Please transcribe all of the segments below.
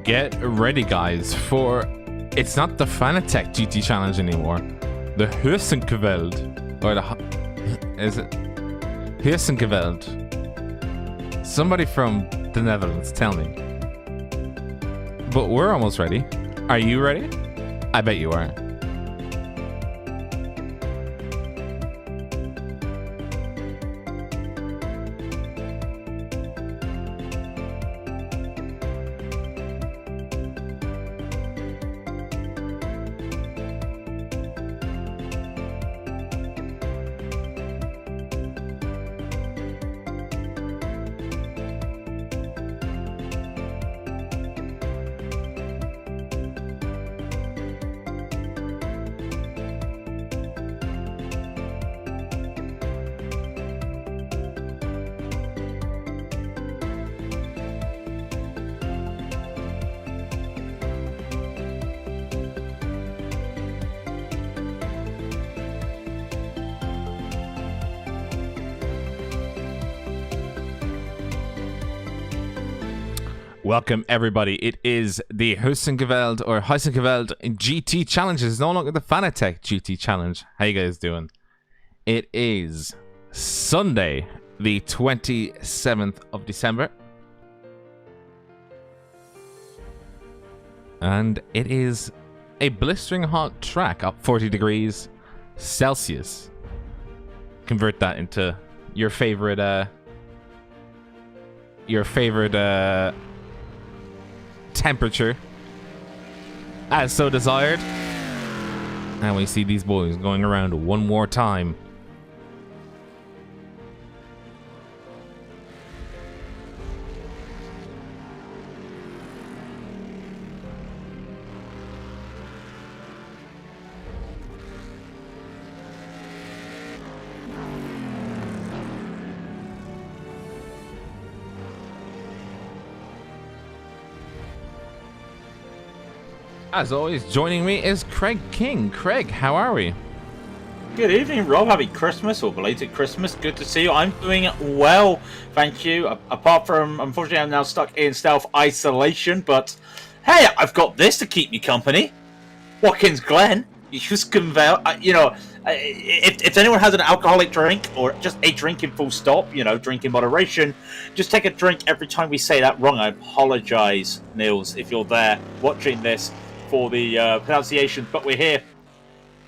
Get ready, guys, for it's not the Fanatec GT Challenge anymore. The Heusinkveld, or is it Heusinkveld? Somebody from the Netherlands, tell me. But we're almost ready. Are you ready? I bet you are. Welcome, everybody. It is the Heusinkveld or Heusinkveld GT Challenge. It's no longer the Fanatec GT Challenge. How you guys doing? It is Sunday, the 27th of December. And it is a blistering hot track, up 40 degrees Celsius. Convert that into your favorite temperature as so desired, and we see these boys going around one more time. As always, joining me is Craig King. Craig, how are we? Good evening, Rob. Happy Christmas or belated Christmas. Good to see you. I'm doing well, thank you. Apart from, unfortunately, I'm now stuck in self-isolation, but hey, I've got this to keep me company. Watkins Glen, Heusinkveld. If anyone has an alcoholic drink or just a drink in full stop, drink in moderation, just take a drink every time we say that wrong. I apologize, Niels, if you're there watching this, for the pronunciation, but we're here.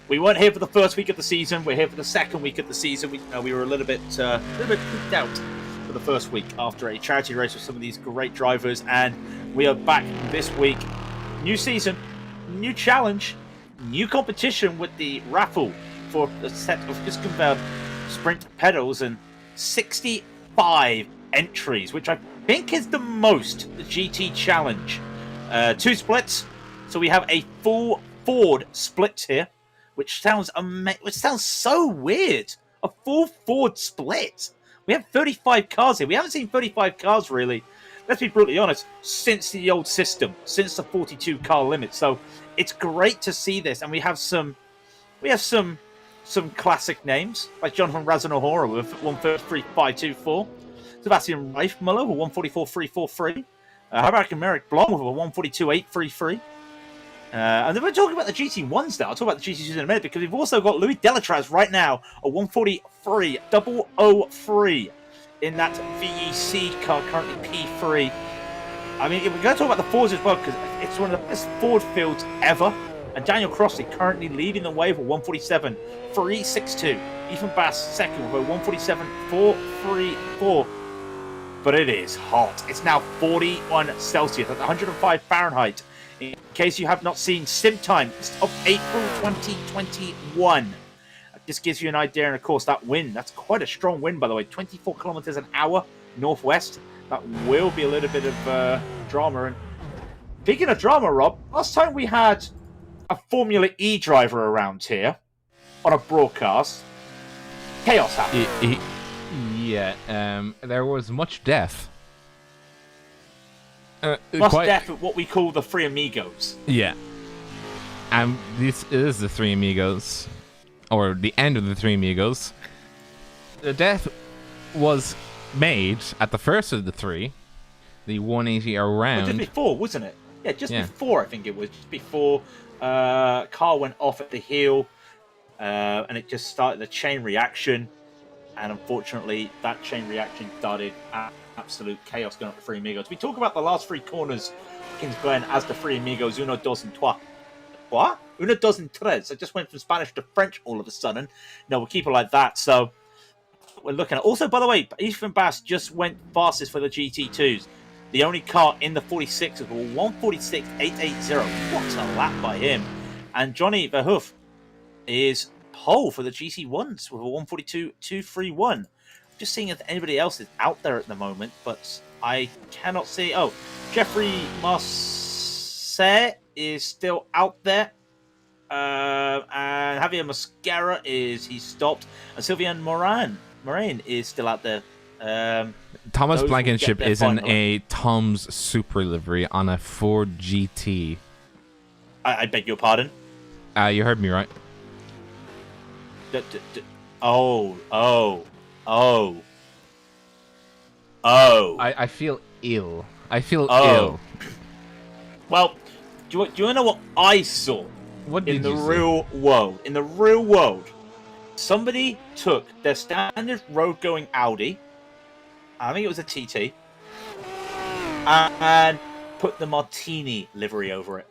We weren't here for the first week of the season. We're here for the second week of the season. We were a little bit pooped out for the first week after a charity race with some of these great drivers, and we are back this week. New season, new challenge, new competition with the raffle for the set of Heusinkveld sprint pedals and 65 entries, which I think is the most the GT challenge. 2 splits. So we have a full Ford split here, which sounds so weird. A full Ford split. We have 35 cars here. We haven't seen 35 cars really, let's be brutally honest, since the old system, since the 42 car limit. So it's great to see this, and we have some classic names like Jonathan Razanahora with 133.524, Sebastian Reifmuller with 144.343. How about Merrick Blom with a 142.833? And then we're talking about the GT1s now. I'll talk about the GT2s in a minute, because we've also got Louis Delatraz right now, a 143.003 in that VEC car, currently P3. I mean, we're going to talk about the Fords as well, because it's one of the best Ford fields ever. And Daniel Crossley currently leading the way with a 147.362. Ethan Bass second with a 147.434. But it is hot. It's now 41 Celsius, that's 105 Fahrenheit. In case you have not seen sim time of April 2021. This gives you an idea, and of course that wind, that's quite a strong wind, by the way, 24 kilometers an hour northwest. That will be a little bit of drama. And speaking of drama, Rob, last time we had a Formula E driver around here on a broadcast, chaos happened. Yeah, there was much death. Death at what we call the Three Amigos. Yeah. And this is the Three Amigos, or the end of the Three Amigos. The death was made at the first of the three, the 180 around. It did before, wasn't it? before, I think it was, just before Carl went off at the heel, and it just started the chain reaction, and unfortunately, that chain reaction started absolute chaos going up the Three Amigos. We talk about the last three corners, Watkins Glen as the Three Amigos, uno, dos, and trois. What? Uno, dos, and tres. I just went from Spanish to French all of a sudden. No, we'll keep it like that. So we're looking at. Also, by the way, Ethan Bass just went fastest for the GT2s. The only car in the 46 was 146.880. What a lap by him. And Johnny Verhoef is pole for the GT1s with a 142.231. Just seeing if anybody else is out there at the moment, but I cannot see. Oh, Jeffrey Marcet is still out there. And Javier Mascara he's stopped. And Sylvain Morin is still out there. Thomas Blankenship is in a Tom's Super livery on a Ford GT. I beg your pardon? You heard me right. I feel ill. I feel ill. Well, do you want to know what I saw? What did in the you real world? In the real world, somebody took their standard road-going Audi, I think it was a TT, and put the Martini livery over it.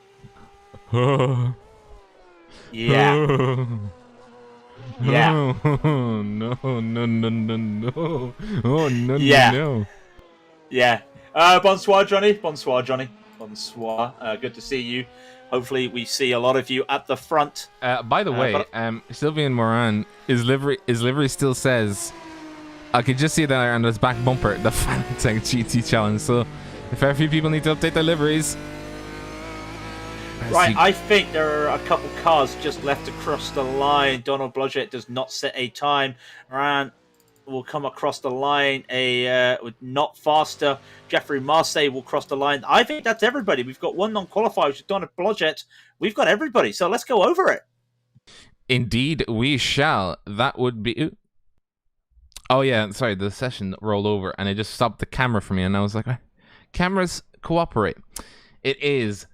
Yeah. Yeah. Oh, no. Oh, no, yeah. no. Yeah. Bonsoir, Johnny. Bonsoir, Johnny. Bonsoir. Good to see you. Hopefully, we see a lot of you at the front. By the way, Sylvain Morin, his livery still says, I could just see that on his back bumper, the Fanatec GT Challenge. So, a fair few people need to update their liveries. Right, I think there are a couple cars just left across the line. Donald Blodgett does not set a time. Moran will come across the line not faster. Jeffrey Marseille will cross the line. I think that's everybody. We've got one non-qualifier, which is Donald Blodgett. We've got everybody, so let's go over it. Indeed, we shall. That would be... Oh, yeah, sorry, the session rolled over, and it just stopped the camera for me, and I was like, cameras cooperate. It is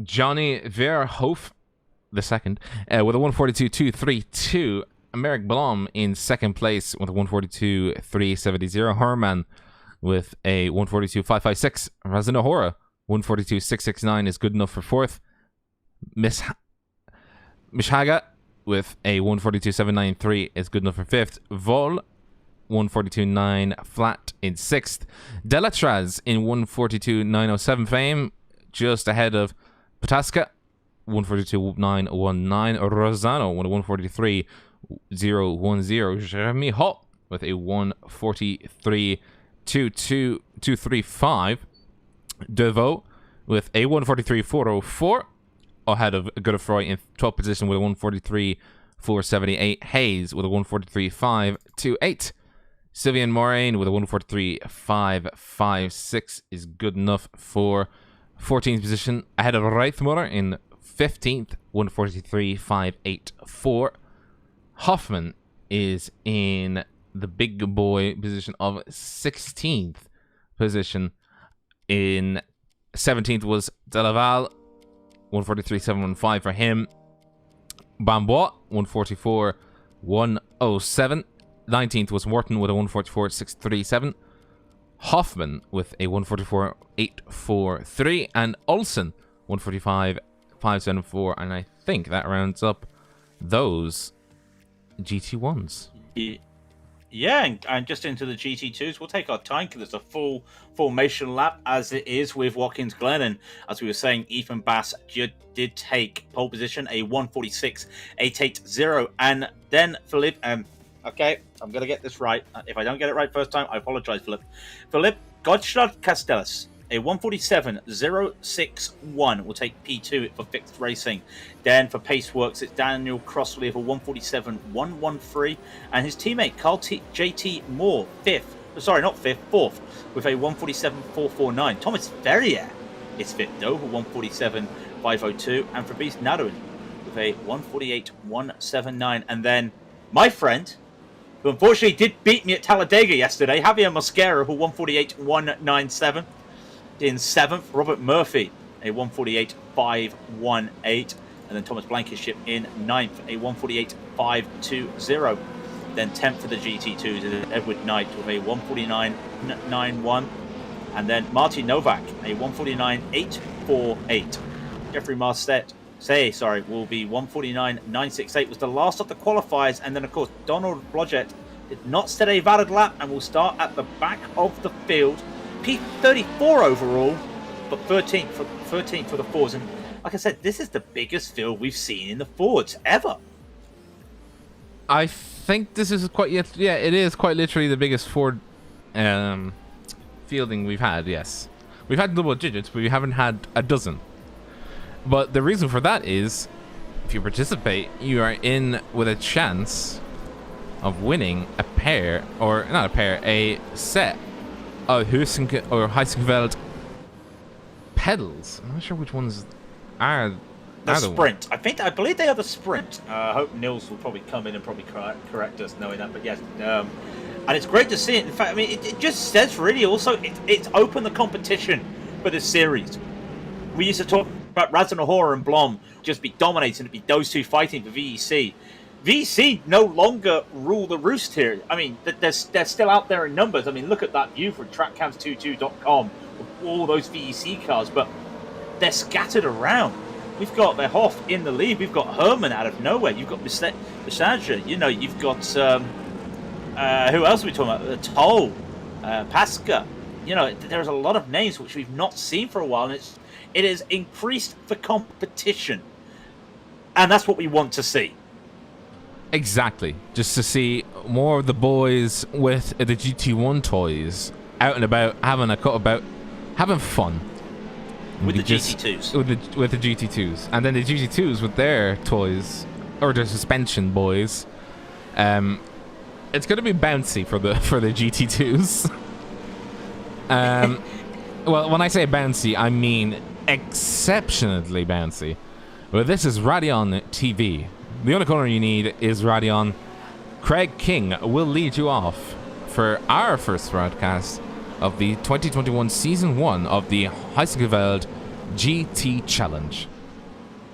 Johnny Verhoef, the second, with a 142.232. Merrick Blom in second place with a 142.370. Herman with a 142.556. Razina Hora, 142.669 is good enough for fourth. Mishaga with a 142.793 is good enough for fifth. Vol, 142.9 flat in sixth. Delatraz in 142.907 fame, just ahead of Pataska, 142.919. Rosano with a 143.010. Jeremy Hall with a 143.235. Deveau with a 143.404. Ahead of Godefroy in 12th position with a 143.478. Hayes with a 143.528. Sylvain Moraine with a 143.556 is good enough for 14th position. Ahead of Reithmuller in 15th, 143.584. Hoffman is in the big boy position of 16th position. In 17th was Delaval, 143.715 for him. Bambois, 144.107. 19th was Morton with a 144.637. Hoffman with a 144.843. And Olsen, 145.574. And I think that rounds up those GT1s. Yeah, and just into the GT2s, we'll take our time because it's a full formation lap as it is with Watkins Glen. And as we were saying, Ethan Bass did take pole position, a 146.880. And then Philippe, okay, I'm going to get this right. If I don't get it right first time, I apologize, Philippe. Philippe Gottschalk Castells, a 147.061 will take P2 for Fixed Racing. Then for Paceworks, it's Daniel Crossley of a 147.113, and his teammate Carl JT Moore, fourth, with a 147.449. Thomas Ferrier is fifth though, with 147.502, and Fabrice Nadoin with a 148.179. And then my friend, who unfortunately did beat me at Talladega yesterday, Javier Mosquera, who 148.197. In seventh, Robert Murphy a 148.518. And then Thomas Blankenship in 9th, a 148.520. Then 10th for the GT2s is Edward Knight with a 149.91. And then Martin Novak, a 149.848. Jeffrey Marset, will be 149.968, was the last of the qualifiers. And then, of course, Donald Blodgett did not set a valid lap and will start at the back of the field. P34 overall, but 13th for the Fords. And like I said, this is the biggest field we've seen in the Fords ever. I think this is quite, yeah, it is quite literally the biggest Ford fielding we've had, yes. We've had double digits, but we haven't had a dozen. But the reason for that is, if you participate, you are in with a chance of winning a pair, or not a pair, a set of Heusinkveld pedals. I'm not sure which ones are the Sprint. I believe they are the Sprint. I hope Nils will probably come in and probably correct us knowing that, but yes. And it's great to see it. In fact, I mean, it just says really also it's opened the competition for this series. We used to talk about Raidillon and Blom just be dominating, it'd be those two fighting for VEC. VEC no longer rule the roost here. I mean, they're still out there in numbers. I mean, look at that view from trackcams22.com of all those VEC cars, but they're scattered around. We've got Verhoff in the lead. We've got Herman out of nowhere. You've got Bishaja. You know, you've got who else are we talking about? Toll, Pasca. You know, there's a lot of names which we've not seen for a while, and it has increased the competition, and that's what we want to see. Exactly, just to see more of the boys with the GT1 toys out and about, having fun. With the GT2s. With the GT2s. And then the GT2s with their toys, or their suspension boys. It's going to be bouncy for the GT2s. Well, when I say bouncy, I mean exceptionally bouncy. Well, this is Raidillon TV. The only color you need is Raidillon. Craig King will lead you off for our first broadcast of the 2021 Season 1 of the Heusinkveld GT Challenge.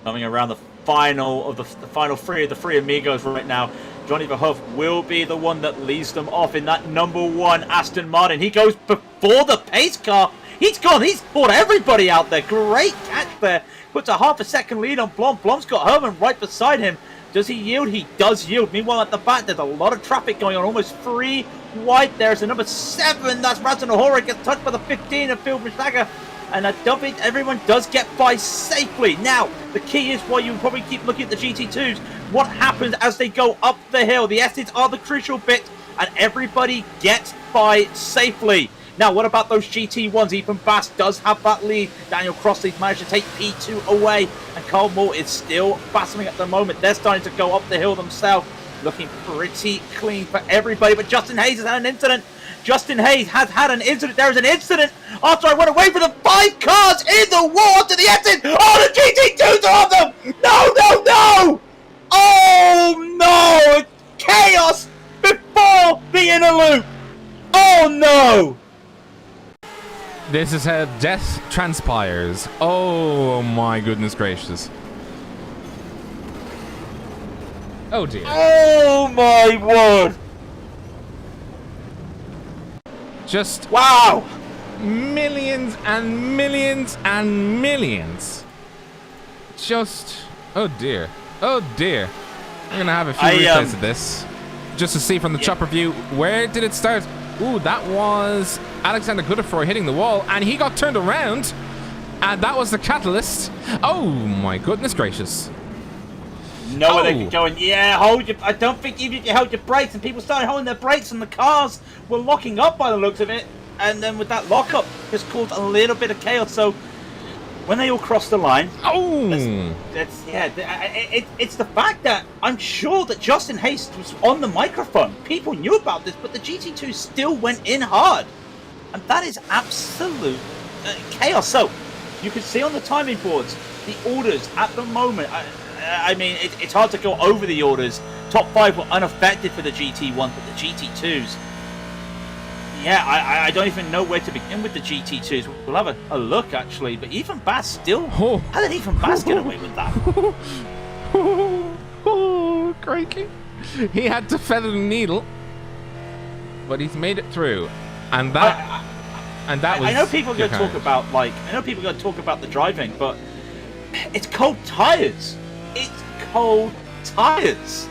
Coming around the final of the final three of the three amigos right now. Johnny Verhoef will be the one that leads them off in that number 1 Aston Martin. He goes before the pace car. He's gone. He's fought everybody out there. Great catch there. Puts a half a second lead on Blom. Blom's got Herman right beside him. Does he yield? He does yield. Meanwhile, at the back, there's a lot of traffic going on. Almost 3 wide. There's a number 7. That's Raidillon. Gets touched by the 15 of Phil Mishaga. And I don't think everyone does get by safely. Now, the key is why you probably keep looking at the GT2s. What happens as they go up the hill? The S's are the crucial bit, and everybody gets by safely. Now, what about those GT1s? Ethan Bass does have that lead. Daniel Crossley's managed to take P2 away, and Carl Moore is still battling at the moment. They're starting to go up the hill themselves, looking pretty clean for everybody. But Justin Hayes has had an incident. Justin Hayes has had an incident. There is an incident after I went away for the 5 cars in the wall to the S's. Oh, the GT2s are on them! No! Oh, no! It's chaos before the inner loop! Oh, no! This is how death transpires. Oh my goodness gracious. Oh dear. Oh my word. Just wow. Millions and millions and millions. Just, oh dear. I'm gonna have a few replays of this just to see from the chopper view, where did it start? Ooh, that was Alexander Godefroy hitting the wall, and he got turned around, and that was the catalyst. Oh my goodness gracious. No, they could go and hold your. I don't think even if you held your brakes and people started holding their brakes and the cars were locking up by the looks of it, and then with that lockup just caused a little bit of chaos. So when they all crossed the line, it's the fact that I'm sure that Justin Hayes was on the microphone. People knew about this, but the GT2 still went in hard, and that is absolute chaos. So you can see on the timing boards the orders at the moment. I mean, it's hard to go over the orders. Top 5 were unaffected for the GT1, but the GT2s, yeah, I don't even know where to begin with the GT2s. We'll have a look, actually. But even Bass still... Oh. How did even Bass get away with that? Oh, crikey. He had to feather the needle, but he's made it through. And that... was... I know people are going to talk about, like... I know people are going to talk about the driving, but... It's cold tyres. It's cold tyres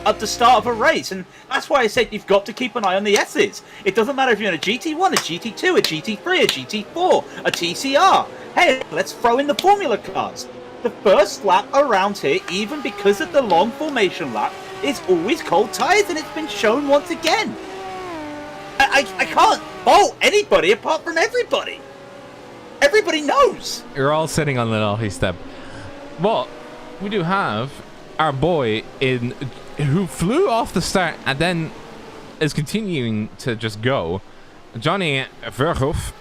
at the start of a race, and that's why I said you've got to keep an eye on the S's. It doesn't matter if you're in a GT1, a GT2, a GT3, a GT4, a TCR. Hey, let's throw in the Formula cars. The first lap around here, even because of the long formation lap, is always cold tyres, and it's been shown once again. I can't fault anybody apart from everybody. Everybody knows. You're all sitting on the naughty step. But we do have our boy who flew off the start and then is continuing to just go. Johnny Verhoef,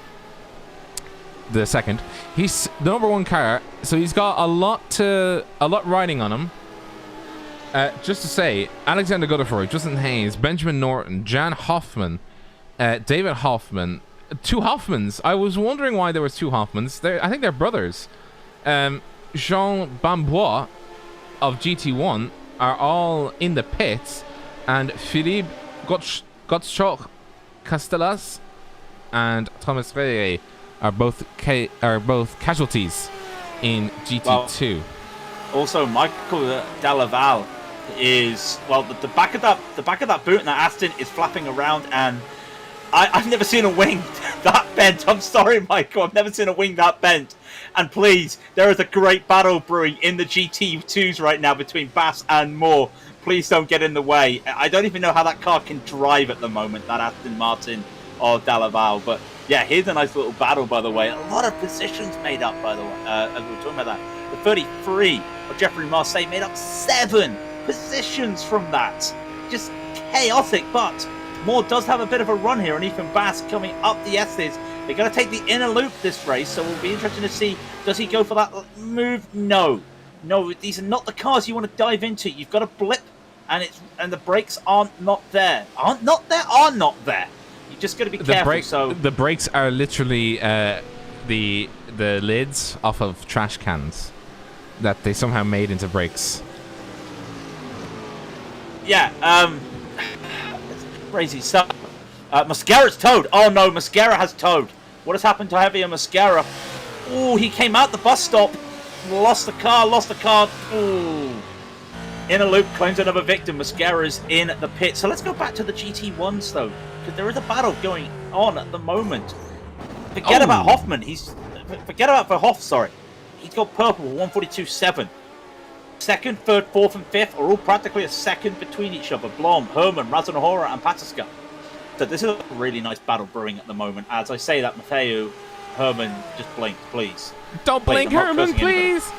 the second. He's the number one car, so he's got a lot riding on him. Just to say, Alexander Godefroy, Justin Hayes, Benjamin Norton, Jan Hoffman, David Hoffman. Two Hoffmans. I was wondering why there was two Hoffmans. I think they're brothers. Jean Bambois of GT1 are all in the pits, and Philippe Gottschalk Castellas and Thomas Reye are both casualties in GT2. Well, also, Michael Delaval is the back of that boot and that Aston is flapping around, and I've never seen a wing that bent. I'm sorry, Michael. I've never seen a wing that bent. And please, there is a great battle brewing in the GT2s right now between Bass and Moore. Please don't get in the way. I don't even know how that car can drive at the moment, that Aston Martin or Delaval. But yeah, here's a nice little battle, by the way. A lot of positions made up, by the way, as we were talking about that. The 33 of Jeffrey Marseille made up 7 positions from that. Just chaotic, but Moore does have a bit of a run here, and Ethan Bass coming up the S's. They're going to take the inner loop this race, so we'll be interested to see, does he go for that move? No, these are not the cars you want to dive into. You've got a blip, and the brakes are not there. Are not there. You just got to be careful. The brakes are literally the lids off of trash cans that they somehow made into brakes. Yeah, crazy stuff. Mascara's towed. Oh no, Mascara has towed. What has happened to Javier Mascara? Oh, he came out the bus stop. Lost the car. Ooh. Inner loop claims another victim. Mascara's in the pit. So let's go back to the GT1s though, because there is a battle going on at the moment. Forget about Hoffman. Forget about Verhoef, sorry. He's got purple, 142.7. Second, third, fourth, and fifth are all practically a second between each other. Blom, Herman, Razanahora, and Pataska. So this is a really nice battle brewing at the moment. As I say that, Matteo, Herman, just blink, please. Don't blink, Herman, please!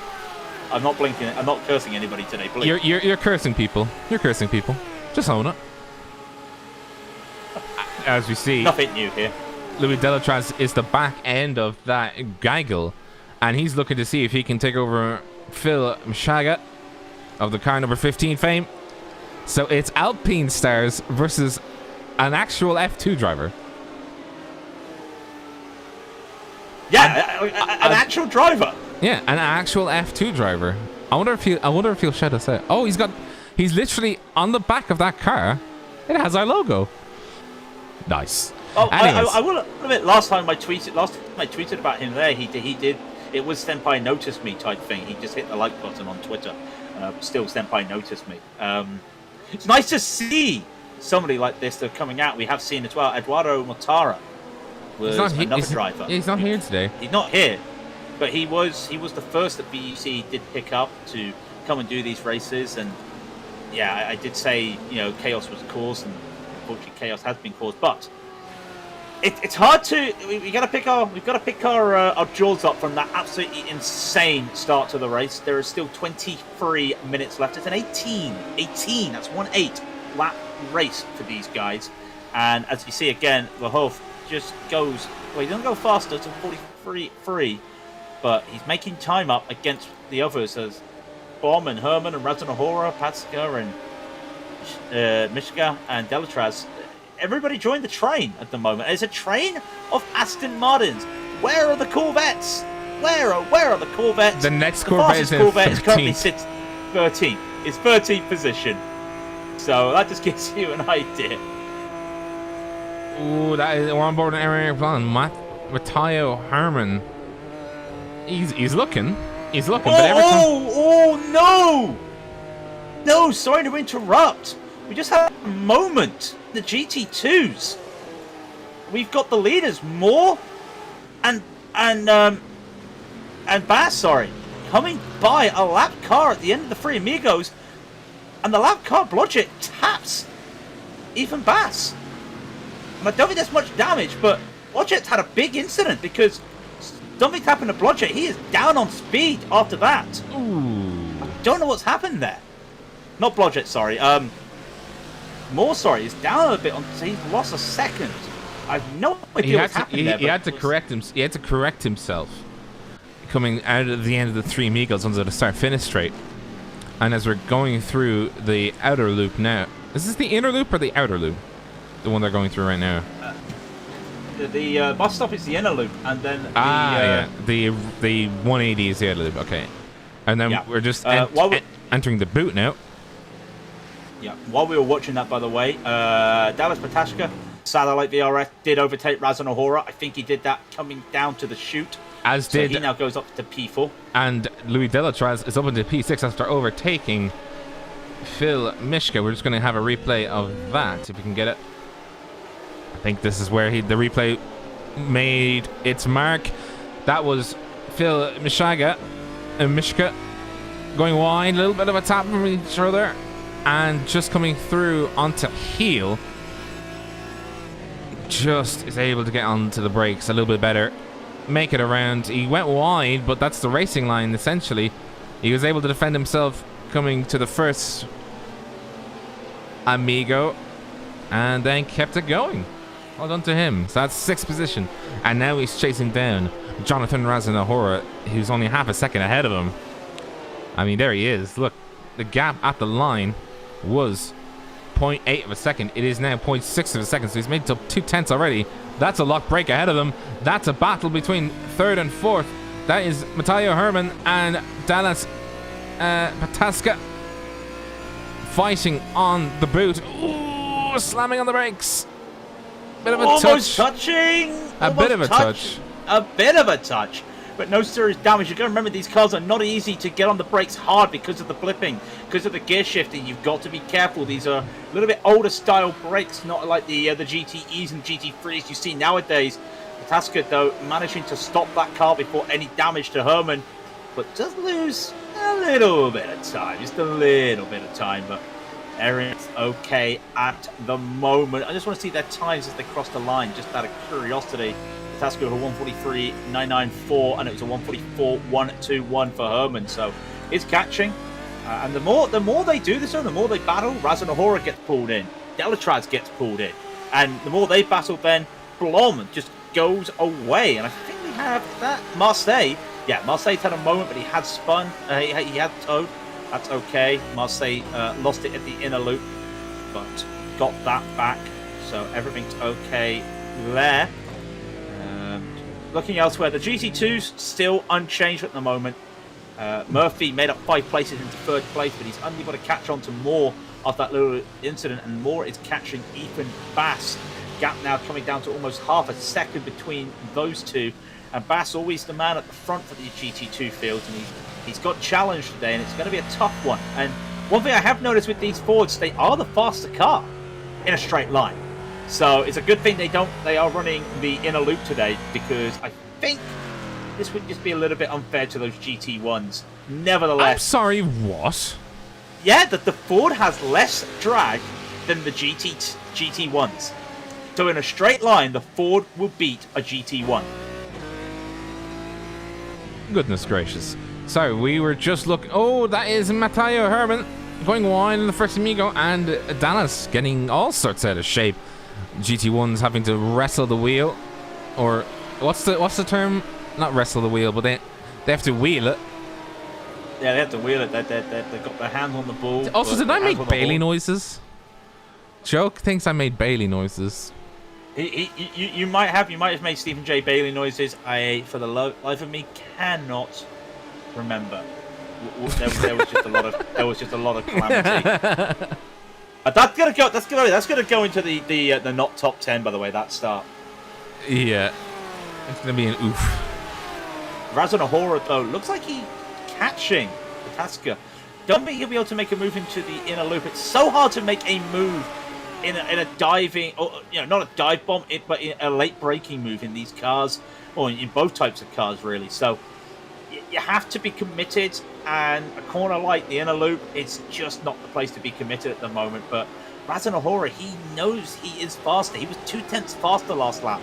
I'm not blinking. I'm not cursing anybody today, please. You're cursing people. You're cursing people. Just own it. As we see, nothing new here. Louis Delatraz is the back end of that Geigel, and he's looking to see if he can take over Phil Mshaga of the car number 15 fame. So it's Alpine Stars versus an actual F2 driver. Yeah, an actual driver. Yeah, an actual F2 driver. I wonder if he'll shed us out. Oh, he's literally on the back of that car. It has our logo. Nice. Oh, I will admit, last time I tweeted about him there, he did. It was Senpai Noticed Me type thing. He just hit the like button on Twitter. Still, Senpai Noticed Me. It's nice to see somebody like this that are coming out. We have seen as well. Eduardo Motara was another driver. He's not here today. He's not here, but he was the first that BUC did pick up to come and do these races. And yeah, I did say, chaos was caused, and unfortunately chaos has been caused, but. It's hard to. We've got to pick our jaws up from that absolutely insane start to the race. There is still 23 minutes left. It's an 18. That's 1-8 lap race for these guys. And as you see again, Verhoef just goes. Well, he doesn't go faster to 43.3, but he's making time up against the others as Bomb and Herman and Razanahora, Patska and Mishka and Delatraz. everybody join the train at the moment. It's a train of Aston Martins. Where are the Corvettes? Where are the Corvettes? The next Corvette is in Corvette 13th. currently sits 13th. It's 13th position. So that just gives you an idea. Ooh, we're on board an airplane. Matteo Herman. He's looking. He's looking. But every time... no! No, sorry to interrupt. We just had a moment. The GT2s. We've got the leaders, Moore and Bass, sorry, coming by a lap car at the end of the Three Amigos, and the lap car Blodgett taps Ethan Bass. And I don't think there's much damage, but Blodgett's had a big incident because something's happened to Blodgett. He is down on speed after that. Ooh. I don't know what's happened there. Not Blodgett, sorry. Moore, sorry, is down a bit on. He's lost a second. I have no idea what's happened there. He had to correct him. He had to correct himself coming out of the end of the Three Amigos onto the start-finish straight. And as we're going through the outer loop now, is this the inner loop or the outer loop? The one they're going through right now. The bus stop is the inner loop, and then the 180 is the outer loop. Okay, and then we're just entering the boot now. Yeah. While we were watching that, by the way, Dallas Patashka, Satellite VRS, did overtake Razan Ohora. I think he did that coming down to the chute. So he now goes up to P4. And Louis Delatraz is up into P6 after overtaking Phil Mishka. We're just going to have a replay of that, if we can get it. I think this is where the replay made its mark. That was Phil Mishka going wide, a little bit of a tap from each other, and just coming through onto heel. Just is able to get onto the brakes a little bit better, make it around. He went wide, but that's the racing line essentially. He was able to defend himself coming to the first Amigo, and then kept it going. Well done to him. So that's 6th position, and now he's chasing down Jonathan Razan Ohora, who's only half a second ahead of him. I mean, there he is. Look, the gap at the line was 0.8 of a second. It is now 0.6 of a second, so he's made it up 2/10 already. That's a lock break ahead of him. That's a battle between 3rd and 4th. That is Matteo Herman and Dallas Pataska fighting on the boot. Ooh, slamming on the brakes. Bit of a almost touch. Touching. A bit of a touch. A bit of a touch. But no serious damage. You've got to remember, these cars are not easy to get on the brakes hard because of the blipping, because of the gear shifting. You've got to be careful. These are a little bit older style brakes, not like the GTEs and GT3s you see nowadays. Pataska, though, managing to stop that car before any damage to Herman, but does lose a little bit of time. Just a little bit of time, but Eric's okay at the moment. I just want to see their times as they cross the line, just out of curiosity. Pataska with a 143.994, and it was a 144.121 for Herman. So it's catching, and the more they do this, the more they battle. Razan Ohora gets pulled in, Delatraz gets pulled in, and the more they battle, then Blom just goes away. And I think we have that Marseille. Yeah, Marseille's had a moment, but he had spun. He had towed. That's okay. Marseille lost it at the inner loop, but got that back, so everything's okay there. Looking elsewhere, the GT2's still unchanged at the moment. Murphy made up 5 places into 3rd place, but he's only got to catch on to Moore of that little incident, and Moore is catching Ethan Bass. Gap now coming down to almost half a second between those two, and Bass always the man at the front for the GT2 field, and he's got challenged today, and it's going to be a tough one. And one thing I have noticed with these Fords, they are the faster car in a straight line. So it's a good thing they are running the inner loop today, because I think this would just be a little bit unfair to those GT1s. Nevertheless, I'm sorry, what? Yeah, that the Ford has less drag than the GT1s. So in a straight line, the Ford will beat a GT1. Goodness gracious. So we were just looking. Oh, that is Matteo Herman going wide in the first Amigo, and Dallas getting all sorts out of shape. GT1s having to wrestle the wheel, or what's the term? Not wrestle the wheel, but they have to wheel it. Yeah, they have to wheel it. They've got their hands on the ball. Also, did I make Bailey noises? Joke thinks I made Bailey noises. You might have made Stephen J. Bailey noises. I, for the life of me, cannot remember. There was just a lot of calamity. That's gonna go into the not top 10, by the way. That start. Yeah, it's gonna be an oof. Raidillon though looks like he's catching Pataska. Don't think he'll be able to make a move into the inner loop. It's so hard to make a move in a diving, or not a dive bomb, but in a late braking move in these cars, or in both types of cars, really. So you have to be committed, and a corner like the inner loop, it's just not the place to be committed at the moment. But Raidillon, he knows he is faster. He was 0.2 faster last lap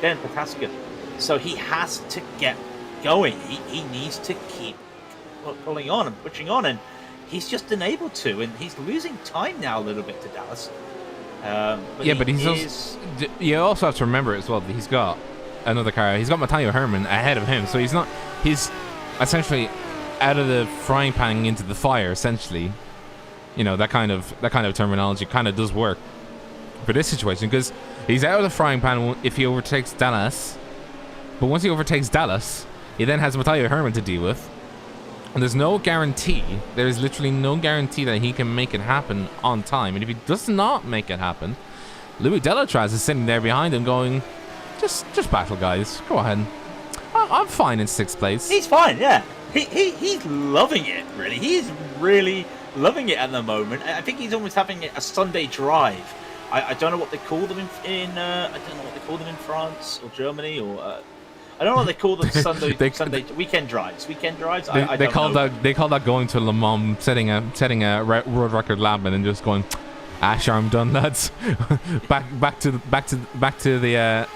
than Pataska, so he has to get going. He needs to keep pulling on and pushing on, and he's just unable to, and he's losing time now a little bit to Dallas. But you also have to remember as well that he's got another car. He's got Matteo Herman ahead of him, so he's essentially out of the frying pan into the fire. Essentially, that kind of terminology kind of does work for this situation, because he's out of the frying pan if he overtakes Dallas, but once he overtakes Dallas, he then has Matteo Herman to deal with. And there's no guarantee, there's literally no guarantee that he can make it happen on time. And if he does not make it happen, Louis Delatraz is sitting there behind him going, just battle, guys. Go ahead. I'm fine in 6th place. He's fine, yeah. He's loving it, really. He's really loving it at the moment. I think he's almost having a Sunday drive. I don't know what they call them I don't know what they call them in France or Germany, or I don't know what they call them. Sunday weekend drives. They call that going to Le Mans, setting a world record lap, and then just going, sure, I'm done, lads. back to the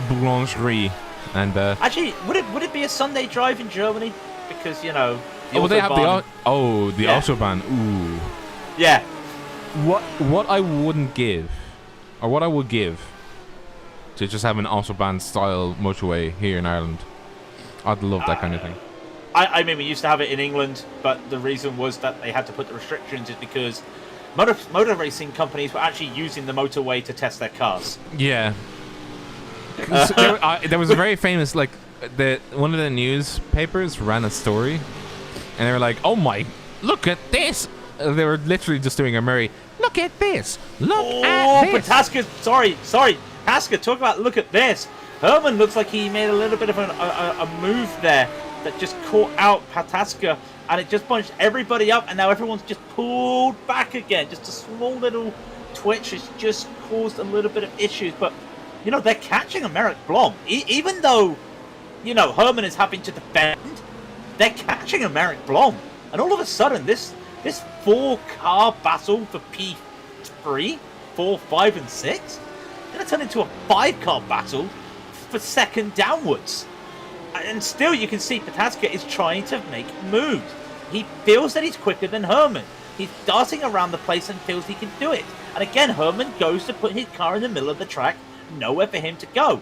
boulangerie. And actually, would it be a Sunday drive in Germany? Because they have the Autobahn. Ooh. Yeah. What I wouldn't give, or what I would give, to just have an Autobahn style motorway here in Ireland. I'd love that kind of thing. I mean, we used to have it in England, but the reason was that they had to put the restrictions is because motor racing companies were actually using the motorway to test their cars. Yeah. There was a very famous, one of the newspapers ran a story, and they were like, "Oh my, look at this!" They were literally just doing a Murray. Look at this! Look at this! Pataska, sorry. Pataska, talk about look at this. Herman looks like he made a little bit of a move there that just caught out Pataska, and it just bunched everybody up, and now everyone's just pulled back again. Just a small little twitch has just caused a little bit of issues, but they're catching a Merrick Blom. Even though Herman is having to defend, they're catching a Merrick Blom, and all of a sudden this 4-car battle for P3, 4, 5, and 6 going to turn into a 5-car battle for second downwards. And still you can see Pataska is trying to make moves. He feels that he's quicker than Herman. He's darting around the place and feels he can do it. And again, Herman goes to put his car in the middle of the track, nowhere for him to go.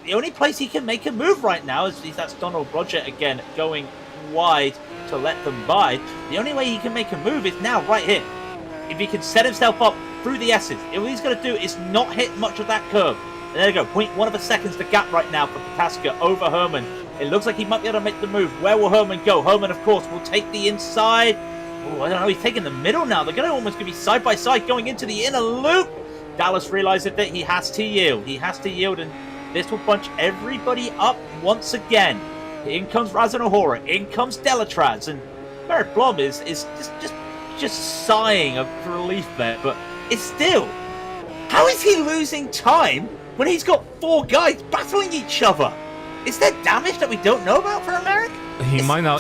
The only place he can make a move right now is that's Donald Roger again going wide to let them by. The only way he can make a move is now right here. If he can set himself up through the S's, all he's going to do is not hit much of that curve. And there you go, 0.1 of a second's the gap right now for Pataska over Herman. It looks like he might be able to make the move. Where will Herman go? Herman, of course, will take the inside. Oh, I don't know, he's taking the middle now. They're going to almost be side by side going into the inner loop. Dallas realizes that he has to yield. He has to yield, and this will bunch everybody up once again. In comes Raidillon, in comes Delatraz, and Merrick Blom is just sighing of relief there. But it's still, how is he losing time when he's got 4 guys battling each other? Is there damage that we don't know about for Merrick? He might not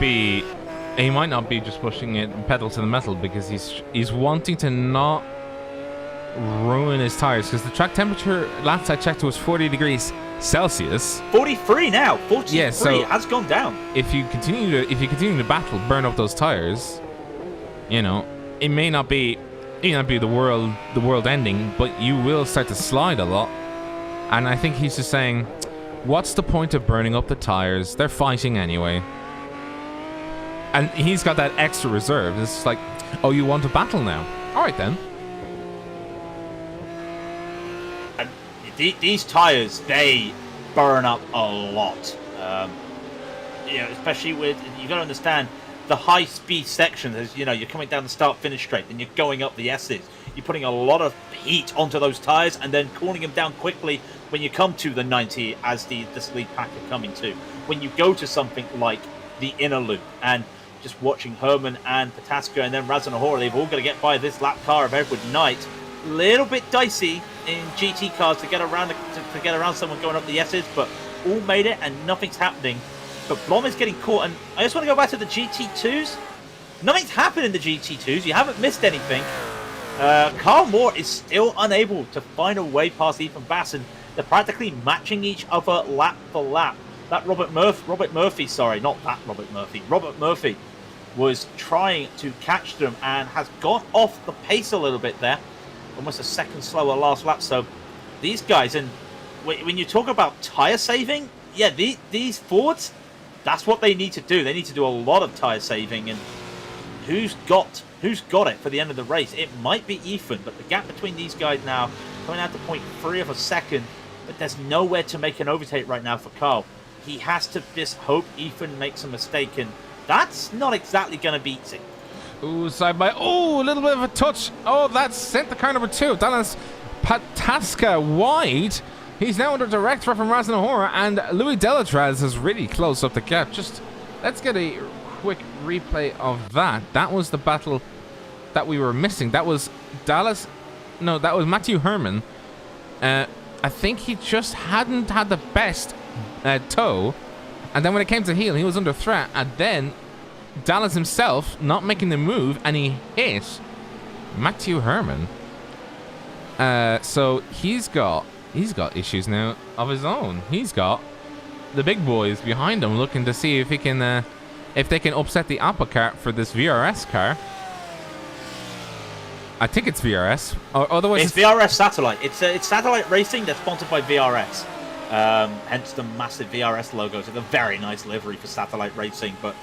be just pushing it pedal to the metal, because he's wanting to not ruin his tires, because the track temperature last I checked was 40 degrees Celsius. 43 now. 43. Yeah, so it has gone down. If you continue to battle, burn up those tires, it may not be the world ending, but you will start to slide a lot. And I think he's just saying, what's the point of burning up the tires? They're fighting anyway. And he's got that extra reserve. It's like, oh, you want to battle now? All right then. these tires, they burn up a lot. Especially with, you got to understand, the high-speed section is, you're coming down the start-finish straight, then you're going up the S's. You're putting a lot of heat onto those tires and then cooling them down quickly when you come to the 90 as this lead pack are coming to. When you go to something like the inner loop, and just watching Herman and Pataska and then Raz and Ahura, they've all got to get by this lap car of Edward Knight. Little bit dicey in GT cars to get around to get around someone going up the S's, but all made it and nothing's happening. But Blom is getting caught, and I just want to go back to the GT2s. Nothing's happened in the GT2s. You haven't missed anything. Carl Moore is still unable to find a way past Ethan Bass, and they're practically matching each other lap for lap. That Robert Murphy was trying to catch them and has got off the pace a little bit there. Almost a second slower last lap. So these guys, and when you talk about tire saving, yeah, these Fords, that's what they need to do. They need to do a lot of tire saving, and who's got it for the end of the race? It might be Ethan, but the gap between these guys now coming out to 0.3 of a second, but there's nowhere to make an overtake right now for Carl. He has to just hope Ethan makes a mistake, and that's not exactly going to be easy. Ooh, side by. Oh, a little bit of a touch. Oh, that sent the car number 2. Dallas Pataska wide. He's now under direct threat from Raz and Ahura, and Louis Delatraz is really close up the gap. Just let's get a quick replay of that. That was the battle that we were missing. That was Dallas. No, that was Matthew Herman. I think he just hadn't had the best toe, and then when it came to heel, he was under threat, and then Dallas himself not making the move, and he hit Matthew Herman. So he's got issues now of his own. He's got the big boys behind him looking to see if he can if they can upset the apple cart for this VRS car. I think it's VRS, or otherwise it's VRS Satellite. It's Satellite Racing. They're sponsored by VRS. Hence the massive VRS logo. It's a very nice livery for Satellite Racing, but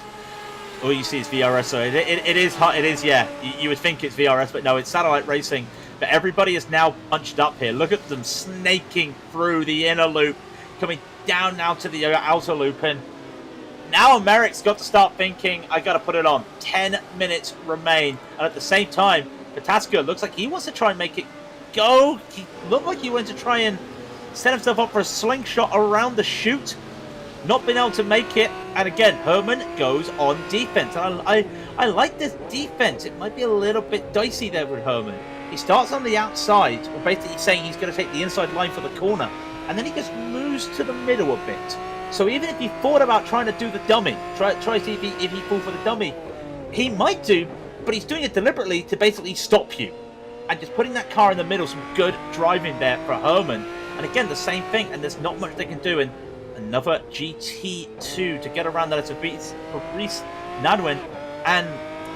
all you see is VRS. So it is. Yeah, you would think it's VRS, but no, it's Satellite Racing. But everybody is now punched up here. Look at them snaking through the inner loop, coming down now to the outer loop, and now Merrick's got to start thinking, I got to put it on. 10 minutes remain, and at the same time, Pataska looks like he wants to try and make it go. He looked like he went to try and set himself up for a slingshot around the chute. Not been able to make it. And again, Herman goes on defense. And I like this defense. It might be a little bit dicey there with Herman. He starts on the outside, or basically saying he's going to take the inside line for the corner. And then he just moves to the middle a bit. So even if he thought about trying to do the dummy, try to see if he fall for the dummy, he might do, but he's doing it deliberately to basically stop you. And just putting that car in the middle, some good driving there for Herman. And again, the same thing, and there's not much they can do. And another GT2 to get around that. It's a beat for Reese Nadwin. And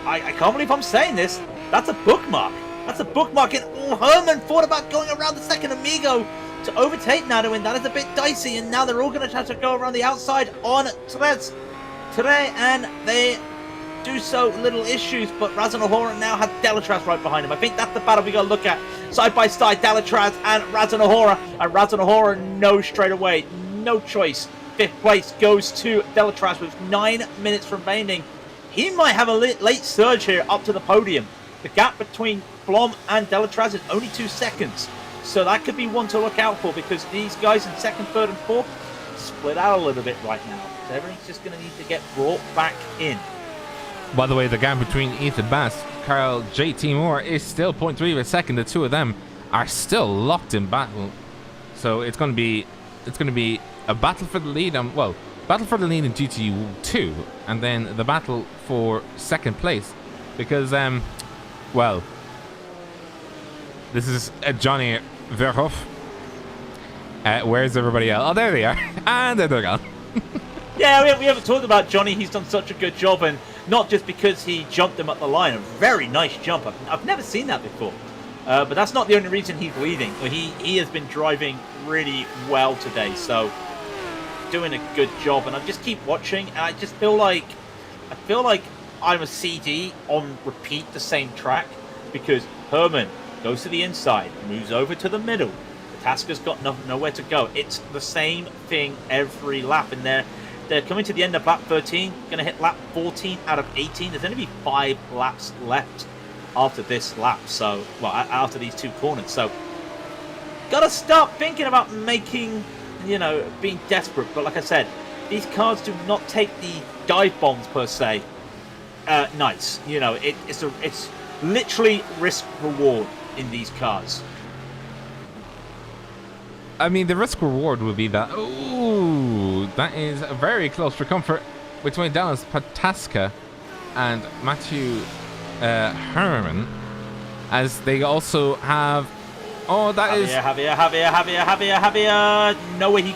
I can't believe I'm saying this. That's a bookmark. That's a bookmark. And Herman thought about going around the second Amigo to overtake Nadwin. That is a bit dicey. And now they're all going to try to go around the outside on Therese today. And they do so little issues. But Razan Ahura now has Delatraz right behind him. I think that's the battle we got to look at. Side by side, Delatraz and Razan Ahura. And Razan Ahura knows straight away. No choice. 5th place goes to Delatraz with 9 minutes remaining. He might have a late surge here up to the podium. The gap between Blom and Delatraz is only 2 seconds. So that could be one to look out for, because these guys in 2nd, 3rd and 4th split out a little bit right now. So everything's just going to need to get brought back in. By the way, the gap between Ethan Bass, Carl JT Moore is still 0.3 of a second. The two of them are still locked in battle. So it's going to be a battle for the lead. Battle for the lead in GT2, and then the battle for 2nd place, because this is Johnny Verhoff. Where's everybody else? Oh, there they are. And there they're gone. Yeah, we haven't talked about Johnny. He's done such a good job, and not just because he jumped him up the line. A very nice jump. I've never seen that before. But that's not the only reason he's leading. He has been driving really well today, so doing a good job. And I just keep watching, and I just feel like I'm a CD on repeat the same track, because Herman goes to the inside, moves over to the middle. Pataska's got nowhere to go. It's the same thing every lap, and they're coming to the end of lap 13. Going to hit lap 14 out of 18. There's going to be 5 laps left after this lap. So, well, after these 2 corners. So, got to start thinking about making, being desperate. But like I said, these cars do not take the dive bombs per se. Nice. It's literally risk reward in these cars. I mean, the risk reward would be that. Ooh, that is very close for comfort between Dallas Pataska and Matthew Herman, as they also have. Oh, that is Javier. Nowhere he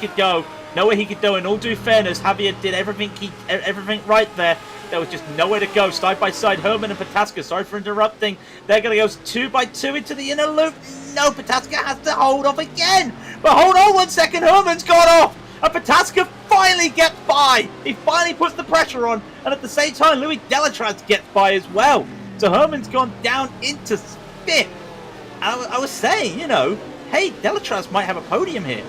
could go. In all due fairness, Javier did everything right there. There was just nowhere to go. Side by side, Herman and Pataska. Sorry for interrupting. They're going to go 2 by 2 into the inner loop. No, Pataska has to hold off again. But hold on 1 second. Herman's got off. And Pataska finally gets by. He finally puts the pressure on. And at the same time, Louis Delatraz gets by as well. So Herman's gone down into 5th. I was saying, hey, Delatraz might have a podium here.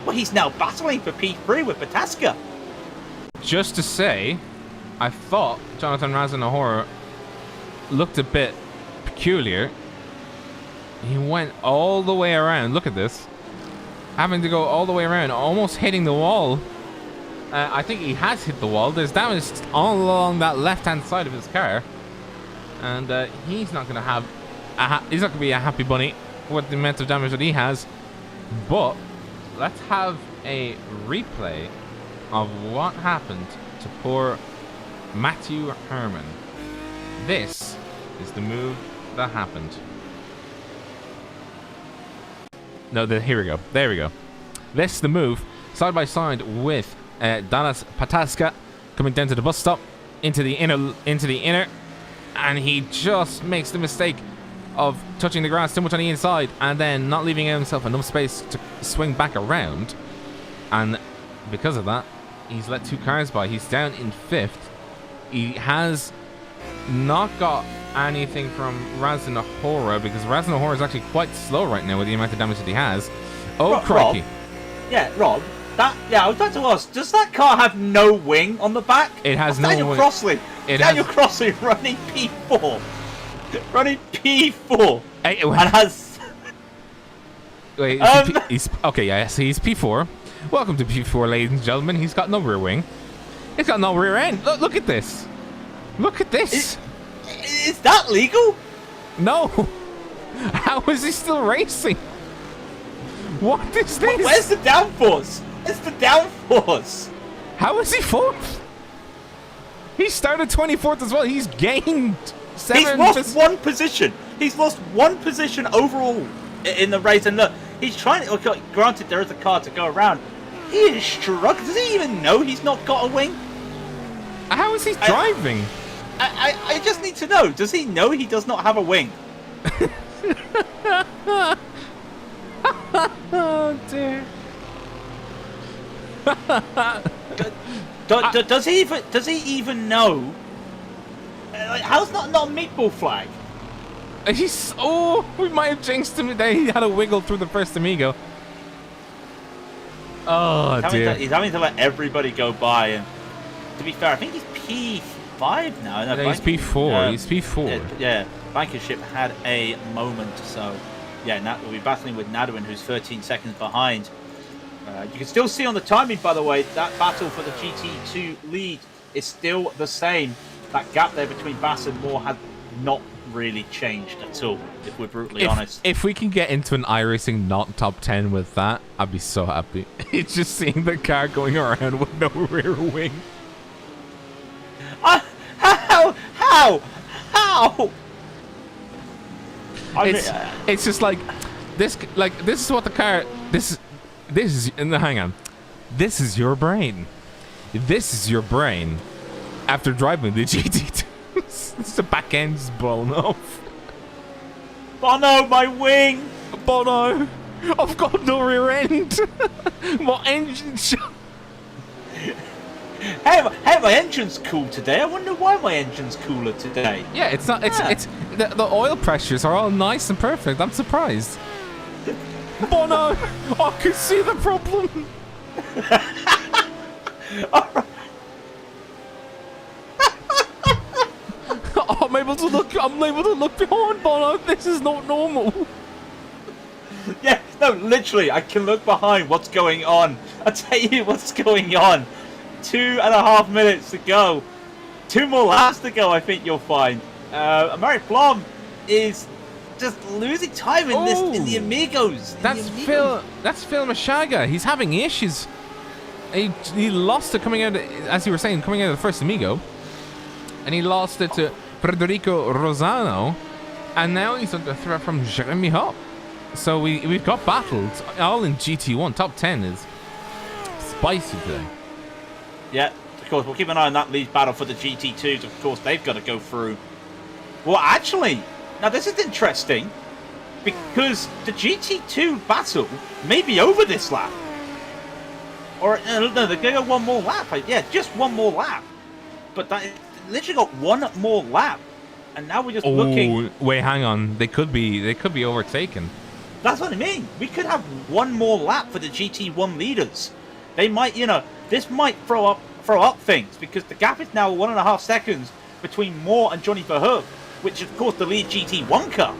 Well, he's now battling for P3 with Pataska. Just to say, I thought Jonathan Razanahora looked a bit peculiar. He went all the way around. Look at this. Having to go all the way around, almost hitting the wall. I think he has hit the wall. There's damage all along that left-hand side of his car. And he's not going to have... he's not going to be a happy bunny with the amount of damage that he has. But let's have a replay of what happened to poor Matthew Herman. This is the move that happened. No, here we go. There we go. This is the move, side by side with Dallas Pataska coming down to the bus stop into the inner, and he just makes the mistake of touching the grass too much on the inside and then not leaving himself enough space to swing back around. And because of that, he's let 2 cars by. He's down in 5th. He has not got anything from Razanahora because Razanahora is actually quite slow right now with the amount of damage that he has. Oh, crikey. Rob, I was about to ask, does that car have no wing on the back? It has no Daniel wing. Daniel Crossley running P4. Running P4. Hey, and has... Wait, he's okay, yes, he's P4. Welcome to P4, ladies and gentlemen. He's got no rear wing. He's got no rear end. Look at this. Look at this. Is that legal? No. How is he still racing? What is this? Where's the downforce? Where's the downforce? How is he 4th? He started 24th as well. He's gained 7. He's lost 1 position. He's lost 1 position overall in the race. And look, he's trying to... Okay, granted, there is a car to go around. He is struggling. Does he even know he's not got a wing? How is he driving? I just need to know. Does he know he does not have a wing? Oh dear. Does he even know? How's that not a meatball flag? We might have jinxed him today. He had a wiggle through the first amigo. Oh dear. He's having to let everybody go by, and to be fair, I think he's P5 now. No, he's P4. He's P4. Yeah, Blankenship had a moment, so yeah, Nat will be battling with Nadwin, who's 13 seconds behind. You can still see on the timing, by the way, that battle for the GT2 lead is still the same. That gap there between Bass and Moore has not really changed at all, if we're brutally honest. If we can get into an iRacing not top 10 with that, I'd be so happy. It's just seeing the car going around with no rear wing. How? It's just like this. Like this is what the car. This is. Hang on. This is your brain. This is your brain. After driving the GT2, the back end's blown off. Bono, my wing. Bono, I've got no rear end. My engine shot. Hey, my engine's cool today. I wonder why my engine's cooler today. Yeah, it's not. It's the oil pressures are all nice and perfect. I'm surprised. Bono! I can see the problem. I'm able to look behind, Bono. This is not normal. Yeah, no, literally, I can look behind what's going on. I'll tell you what's going on. 2.5 minutes to go. 2 more laps to go, I think you'll find. Americ Blom is just losing time in this in the Amigos. That's Phil Mashaga. He's having issues. He lost it coming out, as you were saying, coming out of the first Amigo. And he lost it to Federico Rosano. And now he's under threat from Jeremy Hop. So we've got battles all in GT1. Top 10 is spicy today. Yeah, of course, we'll keep an eye on that lead battle for the GT2s. Of course, they've got to go through. Well, actually, now this is interesting because the GT2 battle may be over this lap. Or, no, they're going to go one more lap. Yeah, just one more lap. But that literally got one more lap. And now we're just looking. Wait, hang on. They could be overtaken. That's what I mean. We could have one more lap for the GT1 leaders. They might, this might throw up things because the gap is now 1.5 seconds between Moore and Johnny Verhoeven, which is, of course, the lead GT1 car.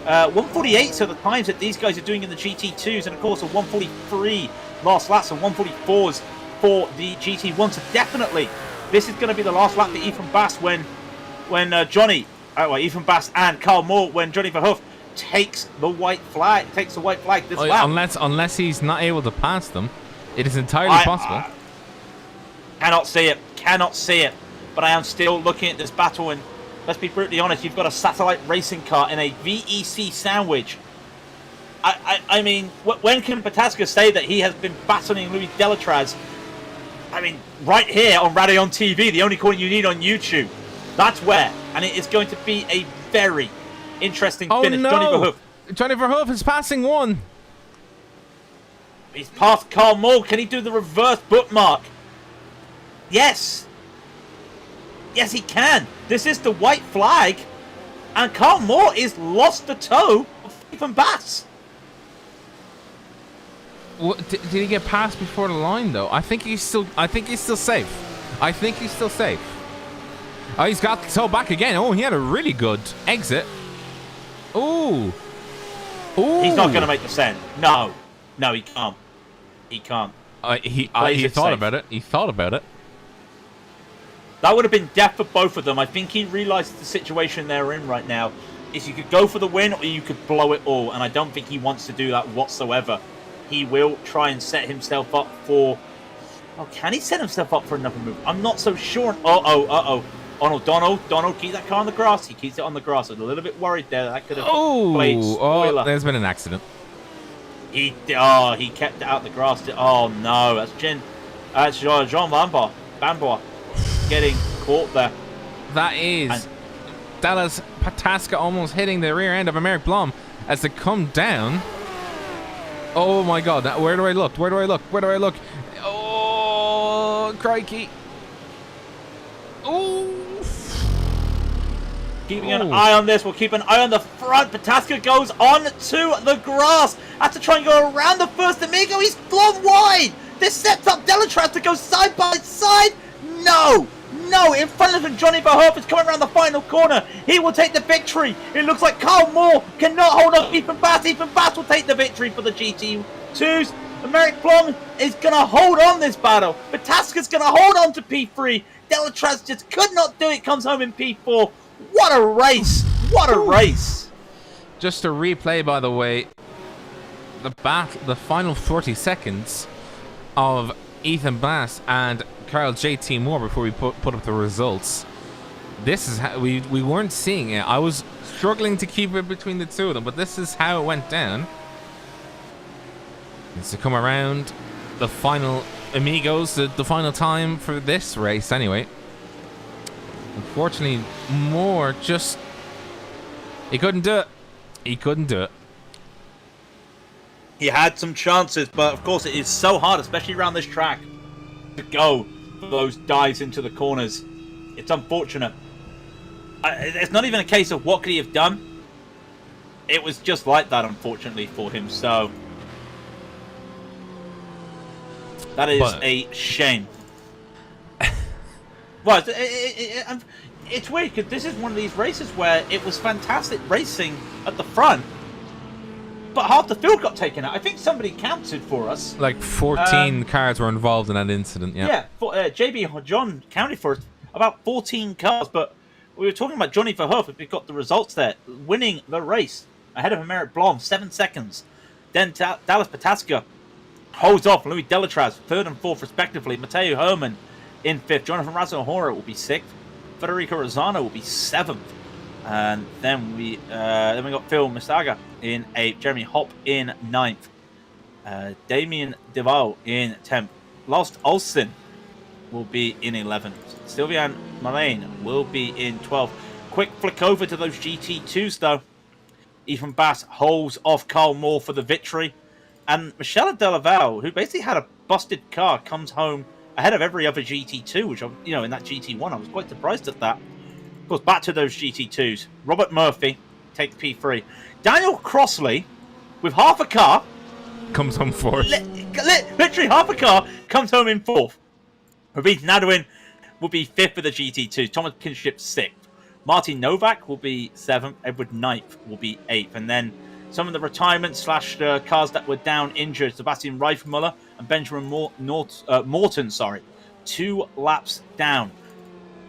148 are the times that these guys are doing in the GT2s, and of course, a 143 last laps and 144s for the GT1. So definitely, this is going to be the last lap for Ethan Bass when Ethan Bass and Carl Moore when Johnny Verhoeven takes the white flag this lap. Unless he's not able to pass them, it is entirely possible. Cannot see it. But I am still looking at this battle, and let's be brutally honest, you've got a satellite racing car in a VEC sandwich. I mean, when can Pataska say that he has been battling Louis Delatraz? I mean, right here on Raidillon TV, the only corner you need on YouTube. That's where. And it is going to be a very interesting finish. No. Johnny Verhoeven is passing one. He's past Carl Moore. Can he do the reverse bookmark? Yes. Yes, he can. This is the white flag. And Carl Moore is lost the toe of Ethan Bass. What, did he get past before the line though? I think he's still safe. Oh, he's got the toe back again. Oh, he had a really good exit. Ooh. He's not going to make the send. No, he can't. He can't. He thought about it. He thought about it. That would have been death for both of them. I think he realized the situation they're in right now is you could go for the win or you could blow it all. And I don't think he wants to do that whatsoever. He will try and set himself up for... Oh, can he set himself up for another move? I'm not so sure. Uh-oh. Donald, keep that car on the grass. He keeps it on the grass. I'm a little bit worried there. That could have played spoiler. Oh, there's been an accident. He kept it out the grass. Oh, no. That's Jean Bambois getting caught there. That is Dallas Pataska almost hitting the rear end of Americ Blom as they come down. Oh, my God. Where do I look? Oh, crikey. Oh. Keeping an eye on this. We'll keep an eye on the front. Pataska goes on to the grass. Has to try and go around the first Amigo. He's flown wide. This sets up Delatraz to go side by side. No. In front of him, Johnny Verhoeven is coming around the final corner. He will take the victory. It looks like Carl Moore cannot hold on Ethan Bass. Ethan Bass will take the victory for the GT2s. Americ Blom is going to hold on this battle. Pataska's going to hold on to P3. Delatraz just could not do it. Comes home in P4. What a race. Just a replay, by the way. The final 40 seconds of Ethan Bass and Carl JT Moore before we put up the results. This is how we weren't seeing it. I was struggling to keep it between the two of them, but this is how it went down. It's to come around the final Amigos, the final time for this race anyway. Unfortunately, Moore just... He couldn't do it. He had some chances, but of course it is so hard, especially around this track, to go for those dives into the corners. It's unfortunate. It's not even a case of what could he have done. It was just like that, unfortunately, for him. So That is But a shame. Well, it's weird because this is one of these races where it was fantastic racing at the front, but half the field got taken out. I think somebody counted for us. like 14 cars were involved in that incident. Yeah. Yeah. JB John counted for us about 14 cars, but we were talking about Johnny Verhoeven. We've got the results there, winning the race ahead of Emeric Blom, 7 seconds. Then Dallas Pataska holds off Louis Delatraz, 3rd and 4th respectively. Matteo Herman in 5th. Jonathan Razahora will be 6th. Federico Rosano will be 7th. And then we got Phil Misaga in 8th. Jeremy Hopp in 9th. Damien Deval in 10th. Lost Olsen will be in 11th. Sylvian Moraine will be in 12th. Quick flick over to those GT2s though. Ethan Bass holds off Carl Moore for the victory. And Michelle Delaval, who basically had a busted car, comes home ahead of every other GT2, which, in that GT1, I was quite surprised at that. Of course, back to those GT2s. Robert Murphy takes P3. Daniel Crossley, with half a car, Comes home 4th. Literally half a car, comes home in 4th. Rabin Nadwin will be 5th for the GT2. Thomas Kinship 6th. Martin Novak will be 7th. Edward 9th will be 8th. And then some of the retirements / cars that were down injured. Sebastian Reifmuller and Benjamin Morton, 2 laps down.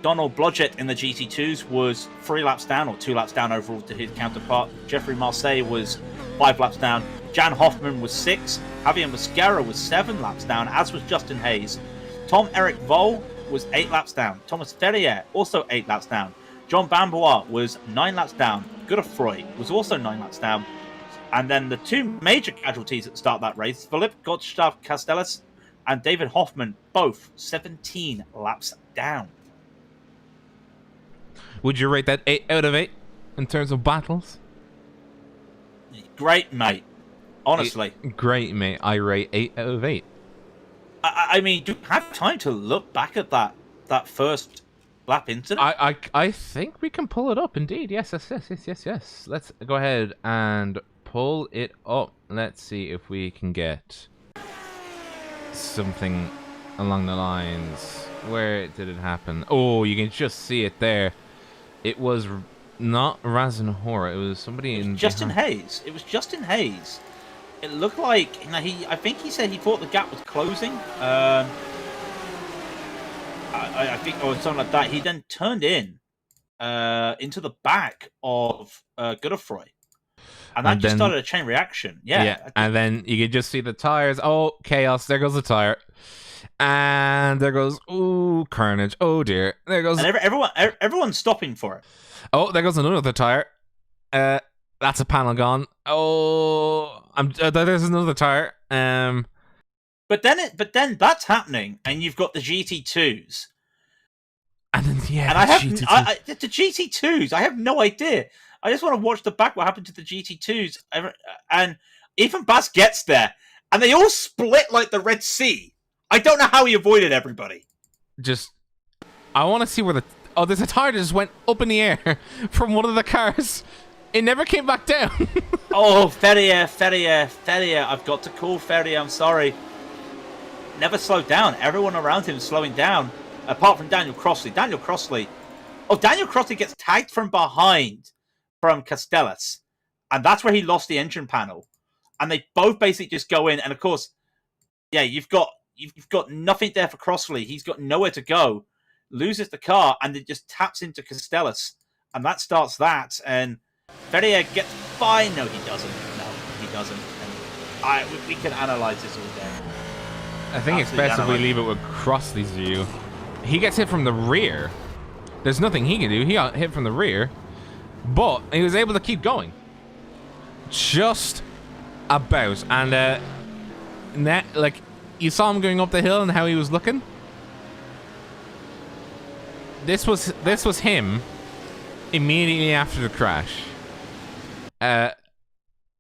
Donald Blodgett in the GT2s was 3 laps down, or 2 laps down overall to his counterpart. Jeffrey Marseille was 5 laps down. Jan Hoffman was 6. Javier Mosquera was 7 laps down, as was Justin Hayes. Tom Eric Vol was 8 laps down. Thomas Ferrier also 8 laps down. John Bambois was 9 laps down. Godefroy was also 9 laps down. And then the 2 major casualties at the start of that race, Philippe Gottschalk Castellas and David Hoffman, both 17 laps down. Would you rate that 8 out of 8 in terms of battles? Great, mate. Honestly. Great, mate. I rate 8 out of 8. I mean, do you have time to look back at that first lap incident? I think we can pull it up, indeed. Yes. Let's go ahead and pull it up. Let's see if we can get something along the lines. Where did it happen? Oh, you can just see it there. It was not Razanhora. It was somebody in Justin Hayes. It was Justin Hayes. It looked like I think he said he thought the gap was closing. I think or something like that. He then turned into the back of Godefroy. And that just started a chain reaction. Yeah. And then you could just see the tires. Oh, chaos. There goes the tire. And there goes, ooh, carnage. Oh, dear. There goes... And everyone's stopping for it. Oh, there goes another tire. That's a panel gone. Oh, there's another tire. But then that's happening, and you've got the GT2s. And then, yeah, the GT2s, I have no idea. I just want to watch the back what happened to the GT2s. And Ethan Bass gets there, and they all split like the Red Sea. I don't know how he avoided everybody. I want to see where there's a tire that just went up in the air from one of the cars. It never came back down. Oh, Ferrier. I've got to call Ferrier, I'm sorry. Never slowed down. Everyone around him slowing down, apart from Daniel Crossley. Daniel Crossley gets tagged from behind from Castellas, and that's where he lost the engine panel. And they both basically just go in, and of course, yeah, you've got nothing there for Crossley. He's got nowhere to go. Loses the car, and it just taps into Castellas, and that starts that. And Ferrier gets by. No, he doesn't. And we can analyze this all day. I think it's best if we leave it with Crossley's view. He gets hit from the rear. There's nothing he can do. He got hit from the rear, but he was able to keep going. Just about. And you saw him going up the hill and how he was looking. This was him immediately after the crash.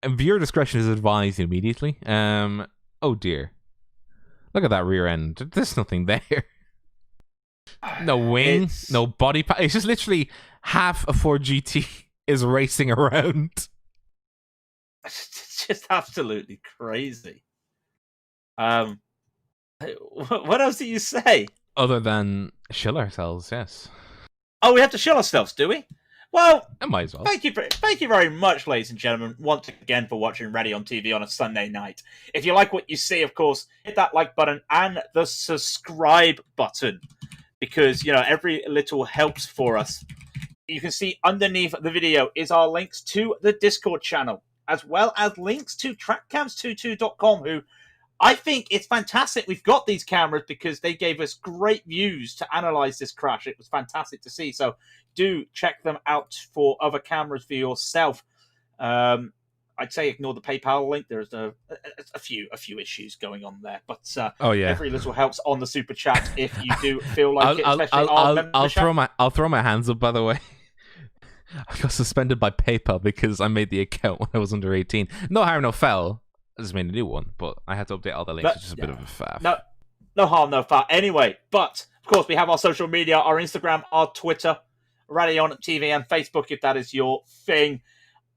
Viewer discretion is advised immediately. Oh dear. Look at that rear end. There's nothing there. No wing, no body pack. It's just literally half a Ford GT is racing around. It's just absolutely crazy. What else do you say? Other than shill ourselves, yes. Oh, we have to shill ourselves, do we? Well, I might as well. thank you very much, ladies and gentlemen, once again for watching Raidillon TV on a Sunday night. If you like what you see, of course, hit that like button and the subscribe button, because every little helps for us. You can see underneath the video is our links to the Discord channel, as well as links to trackcams22.com, who I think it's fantastic we've got these cameras because they gave us great views to analyze this crash. It was fantastic to see. So do check them out for other cameras for yourself. I'd say ignore the PayPal link. There's a few issues going on there, but every little helps on the super chat if you do feel like it. Especially I'll throw my hands up. By the way, I got suspended by PayPal because I made the account when I was under 18. No harm, no foul. I just made a new one, but I had to update all the links, which is a bit of a faff. No harm, no foul. Anyway, but of course we have our social media, our Instagram, our Twitter, Raidillon TV, and Facebook if that is your thing.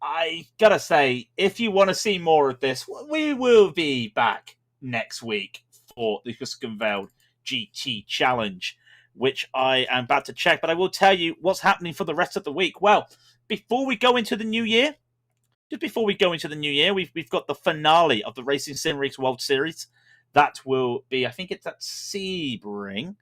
I gotta say, if you want to see more of this, we will be back next week for the Heusinkveld GT Challenge, which I am about to check. But I will tell you what's happening for the rest of the week. Well, before we go into the new year, we've got the finale of the Racing Sim Rigs World Series. That will be, I think it's at Sebring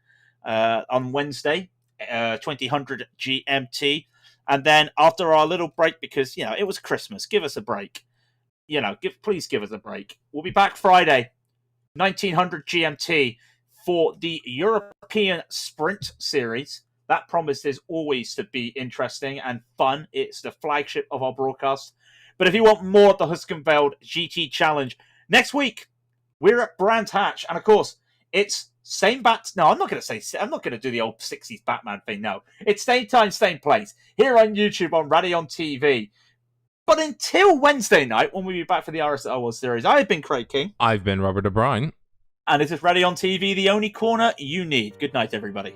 on Wednesday, 2000 GMT. And then after our little break, because, it was Christmas, give us a break. Please give us a break. We'll be back Friday, 1900 GMT for the European Sprint Series. That promises always to be interesting and fun. It's the flagship of our broadcast. But if you want more of the Heusinkveld GT Challenge, next week, we're at Brands Hatch. And of course, it's same bat. No, I'm not going to do the old 60s Batman thing. No, it's same time, same place here on YouTube on Raidillon TV. But until Wednesday night, when we'll be back for the iRacing World Series, I've been Craig King. I've been Robert O'Brien. And this is Raidillon TV, the only corner you need. Good night, everybody.